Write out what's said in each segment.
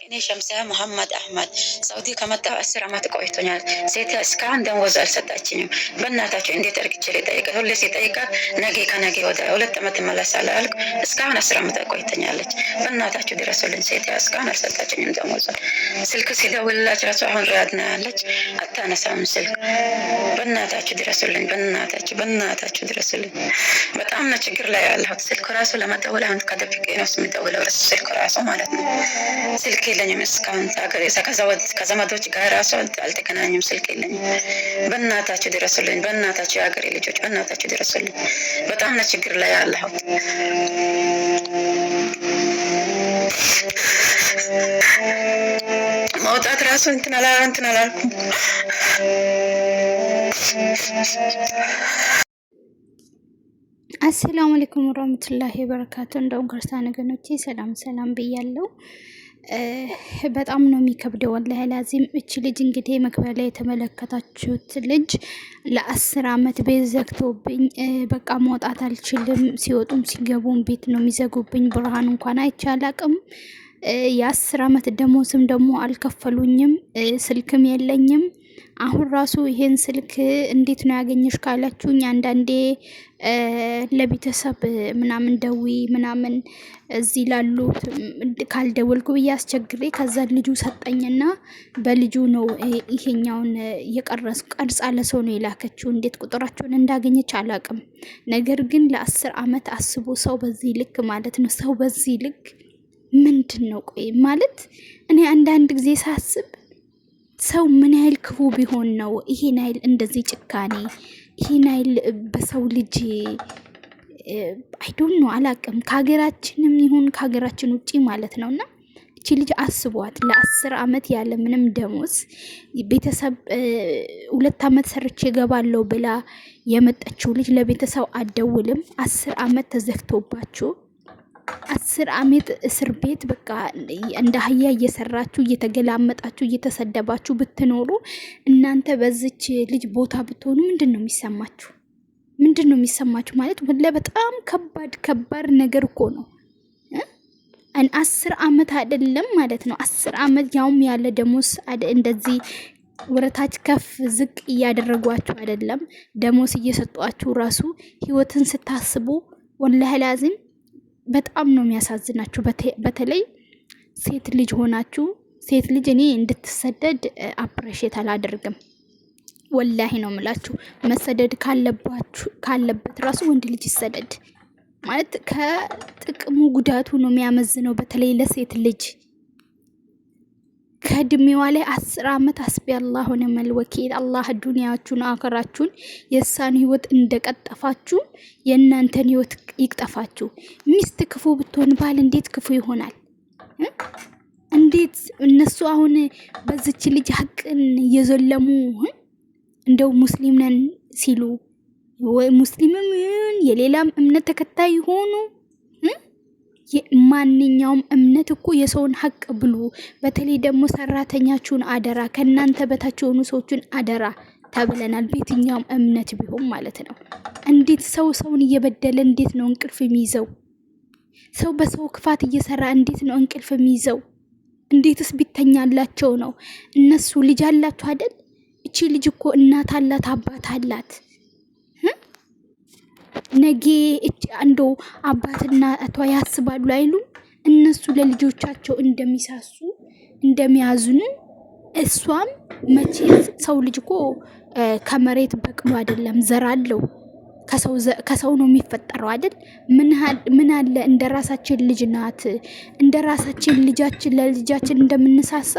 እኔ ሸምሲያ መሐመድ አህመድ ሳውዲ ከመጣሁ 10 ዓመት ቆይቶኛል። ሴት እስካሁን ደሞዝ አልሰጣችኝም። በእናታችሁ እንዴት አድርግቼ ልጠይቃት? ሁሌ ሲጠይቃት ነገ ከነገ ወዲያ 2 ዓመት እመለሳለሁ አልኩ። እስካሁን 10 ዓመት ቆይቶኛለች። በእናታችሁ ድረሱልኝ። ሴት እስካሁን አልሰጣችኝም ደሞዝ። ስልክ ሲደውልላት ራሱ አሁን ሪያድ ነው ያለች፣ አታነሳም ስልክ። በእናታችሁ ድረሱልኝ። በእናታችሁ ድረሱልኝ። በጣም ነው ችግር ላይ ያለሁት። ስልክ ራሱ ለመደወል አሁን ከደብቄ ነው የሚደውለው ስልክ ራሱ ማለት ነው። ስልክ የለኝም እስካሁን ከዘመዶች ጋር ራሱ አልተገናኙም። ስልክ የለኝም። በእናታችሁ ድረሱልኝ። በእናታችሁ የሀገሬ ልጆች በእናታችሁ ድረሱልኝ። በጣም ነው ችግር ላይ ያለሁት። መውጣት ራሱ እንትን አላልኩም። አሰላሙ አለይኩም ወራህመቱላሂ ወበረካቱ። እንደውም ክርስቲያን ወገኖቼ ሰላም ብያለሁ። በጣም ነው የሚከብደው ወላሂ ላዚም። እቺ ልጅ እንግዲህ መግቢያ ላይ የተመለከታችሁት ልጅ ለ10 ዓመት ቤት ዘግቶብኝ በቃ መውጣት አልችልም፣ ሲወጡም ሲገቡም ቤት ነው የሚዘጉብኝ፣ ብርሃን እንኳን አይቼ አላቅም፣ የ10 ዓመት ደሞዝም ደግሞ አልከፈሉኝም፣ ስልክም የለኝም። አሁን ራሱ ይሄን ስልክ እንዴት ነው ያገኘሽ ካላችሁኝ አንዳንዴ ለቤተሰብ ምናምን ደዊ ምናምን እዚህ ላሉ ካልደወልኩ ብዬ አስቸግሬ ከዛ ልጁ ሰጠኝና በልጁ ነው ይሄኛውን ቀርጻ ለሰው ነው የላከችው። እንዴት ቁጥራቸውን እንዳገኘች አላቅም። ነገር ግን ለ10 ዓመት አስቡ። ሰው በዚህ ልክ ማለት ነው። ሰው በዚህ ልክ ምንድን ነው? ቆይ ማለት እኔ አንዳንድ ጊዜ ሳስብ ሰው ምን ያህል ክፉ ቢሆን ነው ይሄን ያህል እንደዚህ ጭካኔ፣ ይሄን ያህል በሰው ልጅ አይዶን ነው አላቅም። ከሀገራችንም ይሁን ከሀገራችን ውጪ ማለት ነውና እቺ ልጅ አስቧት ለ10 ዓመት ያለ ምንም ደሞዝ ቤተሰብ 2 ዓመት ሰርቼ ገባለሁ ብላ የመጣችው ልጅ ለቤተሰብ አደውልም። 10 ዓመት ተዘግቶባችሁ 10 ዓመት እስር ቤት በቃ እንደ አህያ እየሰራችሁ እየተገላመጣችሁ እየተሰደባችሁ ብትኖሩ እናንተ በዚች ልጅ ቦታ ብትሆኑ ምንድነው የሚሰማችሁ? ማለት ወላሂ በጣም ከባድ ነገር እኮ ነው። 10 ዓመት አይደለም ማለት ነው። 10 ዓመት ያውም ያለ ደሞዝ እንደዚህ ወረታች ከፍ ዝቅ እያደረጓችሁ አይደለም፣ ደሞዝ እየሰጧችሁ ራሱ ህይወትን ስታስቡ ወላሂ ላዚም በጣም ነው የሚያሳዝናችሁ። በተለይ ሴት ልጅ ሆናችሁ ሴት ልጅ እኔ እንድትሰደድ አፕሬሽት አላደርግም። ወላሂ ነው የምላችሁ። መሰደድ ካለበት ራሱ ወንድ ልጅ ይሰደድ ማለት ከጥቅሙ ጉዳቱ ነው የሚያመዝነው። በተለይ ለሴት ልጅ ከእድሜዋ ላይ 10 ዓመት አስቢ አላህ ወኒዕመል ወኪል። አላህ ዱንያችሁን አኸራችሁን የእሷን ህይወት እንደቀጠፋችሁ የእናንተን ህይወት ይቅጠፋችሁ። ሚስት ክፉ ብትሆን ባል እንዴት ክፉ ይሆናል? እንዴት እነሱ አሁን በዚች ልጅ ሀቅን እየዘለሙ እንደው ሙስሊም ነን ሲሉ ወይ ሙስሊምም የሌላም እምነት ተከታይ ሆኑ ማንኛውም እምነት እኮ የሰውን ሀቅ ብሉ። በተለይ ደግሞ ሰራተኛችሁን አደራ፣ ከናንተ በታች የሆኑ ሰዎችን አደራ ተብለናል። በየትኛውም እምነት ቢሆን ማለት ነው። እንዴት ሰውን እየበደለ እንዴት ነው እንቅልፍ የሚይዘው? ሰው በሰው ክፋት እየሰራ እንዴት ነው እንቅልፍ የሚይዘው? እንዴትስ ቢተኛላቸው ነው? እነሱ ልጅ አላችሁ አይደል? እቺ ልጅ እኮ እናት አላት አባት አላት። ነገ አንዶ አባትና አቷ ያስባሉ አይሉም? እነሱ ለልጆቻቸው እንደሚሳሱ እንደሚያዝኑ እሷም መቼ ሰው ልጅ እኮ ከመሬት በቅሎ አይደለም ዘር አለው። ከሰው ነው የሚፈጠረው አይደል? ምን አለ እንደራሳችን ልጅ ናት። እንደራሳችን ልጃችን ለልጃችን እንደምንሳሳ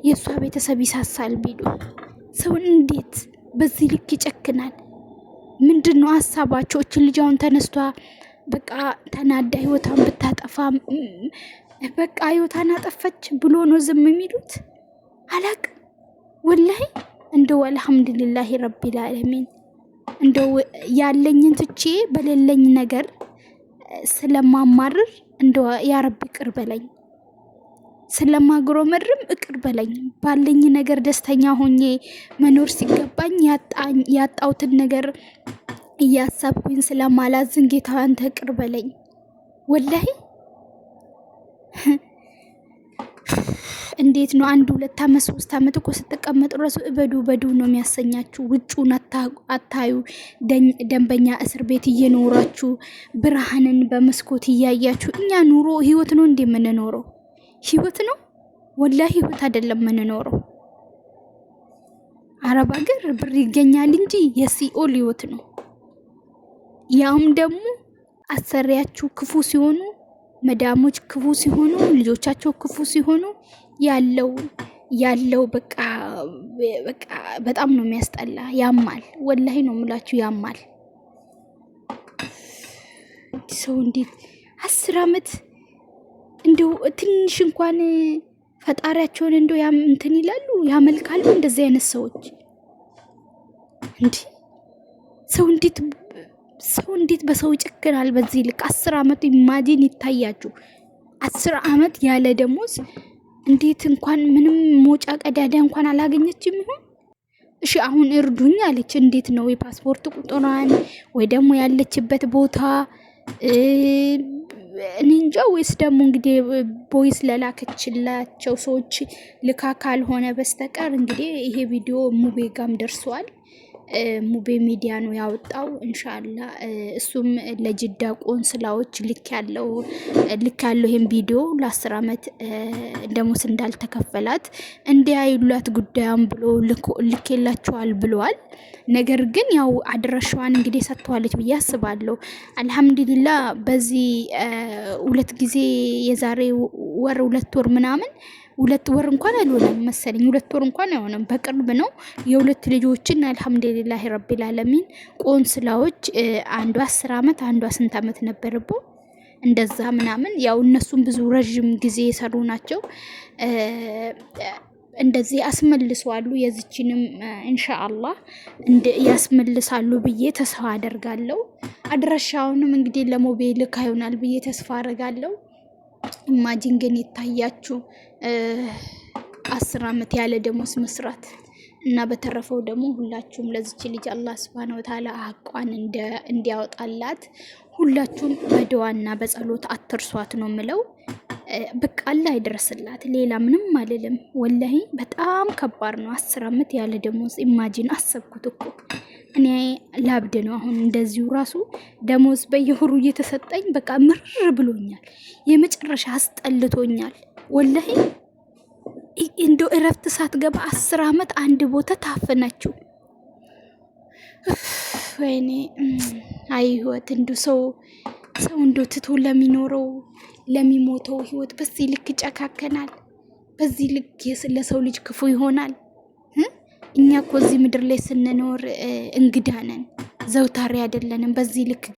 የሷ ቤተሰብ ይሳሳል ቢሉ ሰውን እንዴት በዚህ ልክ ይጨክናል? ምንድነው ሐሳባቸው? እቺ ልጅውን ተነስቷ በቃ ተናዳ ህይወታን ብታጠፋ በቃ ህይወታን አጠፋች ብሎ ነው ዝም የሚሉት? አላቅ ወላሂ እንደው አልሐምዱሊላህ ረቢል ዓለሚን። እንደው ያለኝን ትቼ በሌለኝ ነገር ስለማማርር እንደው ያ ረቢ ቅር በለኝ፣ ስለማግሮመርም እቅር በለኝ። ባለኝ ነገር ደስተኛ ሆኜ መኖር ሲገባኝ ያጣውትን ነገር እያሰብኩኝ ስለማላዝን ጌታ አንተ እቅር በለኝ። ወላሂ እንዴት ነው 1-2 ዓመት 3 ዓመት እኮ ስትቀመጡ ራሱ እበዱ ነው የሚያሰኛችሁ። ውጩን አታዩ። ደንበኛ እስር ቤት እየኖራችሁ ብርሃንን በመስኮት እያያችሁ። እኛ ኑሮ ህይወት ነው እንዴ የምንኖረው? ህይወት ነው ወላሂ፣ ህይወት አይደለም የምንኖረው። አረብ ሀገር ብር ይገኛል እንጂ የሲኦል ህይወት ነው። ያውም ደግሞ አሰሪያችሁ ክፉ ሲሆኑ፣ መዳሞች ክፉ ሲሆኑ፣ ልጆቻቸው ክፉ ሲሆኑ ያለው በቃ በጣም ነው የሚያስጠላ። ያማል፣ ወላሂ ነው የምላችሁ ያማል። ሰው እንዴት 10 ዓመት እንደው ትንሽ እንኳን ፈጣሪያቸውን እንደው እንትን ይላሉ ያመልካሉ። እንደዚህ አይነት ሰዎች እንዴ! ሰው እንዴት በሰው ይጨክናል በዚህ ልክ? 10 ዓመት ኢማጂን ይታያችሁ። 10 ዓመት ያለ ደሞዝ እንዴት እንኳን ምንም ሞጫ ቀዳዳ እንኳን አላገኘችም ይሆን? እሺ አሁን እርዱኝ አለች። እንዴት ነው የፓስፖርት ቁጥሯን ወይ ደግሞ ያለችበት ቦታ እኔ እንጃ። ወይስ ደግሞ እንግዲህ ቦይስ ለላከችላቸው ሰዎች ልካ ካልሆነ በስተቀር እንግዲህ ይሄ ቪዲዮ ሙቤ ጋም ደርሷል። ሙቤ ሚዲያ ነው ያወጣው። ኢንሻአላ እሱም ለጅዳ ቆንስላዎች ልክ ያለው ይሄን ቪዲዮ ለ10 ዓመት ደሞዝ እንዳልተከፈላት እንዲያዩላት ጉዳዩን ብሎ ልኬላቸዋል ብለዋል። ነገር ግን ያው አድራሻዋን እንግዲህ ሰጥቷለች ብዬ አስባለሁ። አልহামዱሊላህ በዚህ 2 ጊዜ የዛሬ ወር 2 ወር ምናምን 2 ወር እንኳን አልሆነም መሰለኝ 2 ወር እንኳን አይሆንም፣ በቅርብ ነው። የ2 ልጆችን አልহামዱሊላህ ረቢል ዓለሚን ቆንስላዎች አንዷ 10 ዓመት አንዷ ስንት ዓመት ነበርቦ እንደዛ ምናምን ያው እነሱም ብዙ ረጅም ጊዜ የሰሩ ናቸው። እንደዚህ ያስመልሳሉ። የዚችንም ኢንሻአላህ ያስመልሳሉ ብዬ ተስፋ አደርጋለሁ። አድራሻውንም እንግዲህ ለሞባይል ልካ ይሆናል ብዬ ተስፋ አደርጋለሁ። ኢማጂን ግን ይታያችሁ 10 ዓመት ያለ ደሞዝ መስራት እና በተረፈው ደግሞ ሁላችሁም ለዚች ልጅ አላህ Subhanahu Wa Ta'ala አቋን እንዲያወጣላት ሁላችሁም በዱዓና በጸሎት አትርሷት ነው ምለው። በቃ አላህ ይድረስላት። ሌላ ምንም አልልም። ወላሂ በጣም ከባድ ነው 10 ዓመት ያለ ደሞዝ። ኢማጂን አሰብኩት እኮ እኔ ላብድ ነው አሁን። እንደዚሁ ራሱ ደሞዝ በየወሩ እየተሰጠኝ በቃ ምርር ብሎኛል። የመጨረሻ አስጠልቶኛል ወላሂ። እንደው እረፍት ሳትገባ 10 ዓመት አንድ ቦታ ታፈናችሁ። ወይኔ አይ ህይወት እንደው ሰው እንደው ትቶ ለሚሞተው ህይወት በዚህ ልክ ይጨካከናል። በዚህ ልክ ለሰው ልጅ ክፉ ይሆናል። እኛ እኮ እዚህ ምድር ላይ ስንኖር እንግዳ ነን፣ ዘውታሪ አይደለንም። በዚህ ልክ